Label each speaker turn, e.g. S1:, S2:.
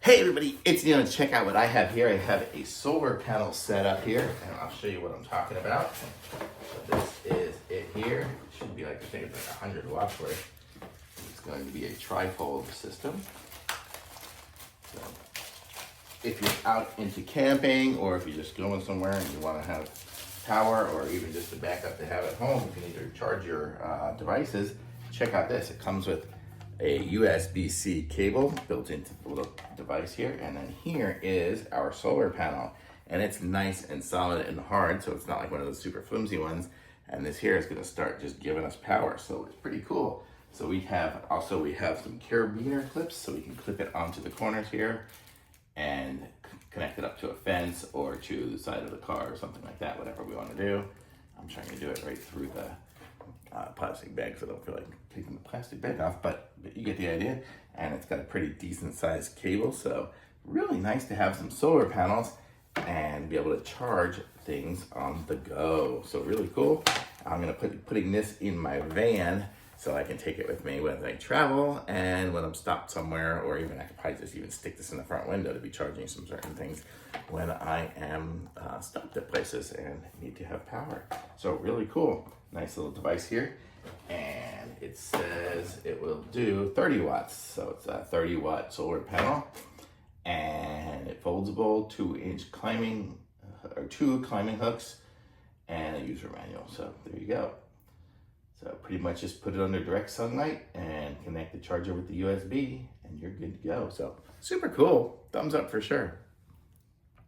S1: Hey everybody, it's Neil, and check out what I have here. I have a solar panel set up here, and I'll show you what I'm talking about. So this is it here. It should be like, I think it's like 100 watts worth. It's going to be a trifold system. So if you're out into camping, or if you're just going somewhere and you want to have power, or even just a backup to have at home, you can either charge your devices. Check out this. It comes with a USB-C cable built into the little device here, and then here is our solar panel, and it's nice and solid and hard, so it's not like one of those super flimsy ones. And this here is going to start just giving us power, so it's pretty cool. So we have some carabiner clips, so we can clip it onto the corners here and connect it up to a fence or to the side of the car or something like that, whatever we want to do. I'm trying to do it right through the plastic bag, so I don't feel like taking the plastic bag off, but you get the idea. And it's got a pretty decent sized cable, so really nice to have some solar panels and be able to charge things on the go. So really cool. I'm gonna putting this in my van so I can take it with me when I travel and when I'm stopped somewhere, or even I could probably just even stick this in the front window to be charging some certain things when I am stopped at places and need to have power. So really cool. Nice little device here. And it says it will do 30 watts. So it's a 30 watt solar panel, and it foldable, 2-inch climbing, or 2 climbing hooks, and a user manual. So there you go. So pretty much just put it under direct sunlight and connect the charger with the USB and you're good to go. So super cool. Thumbs up for sure.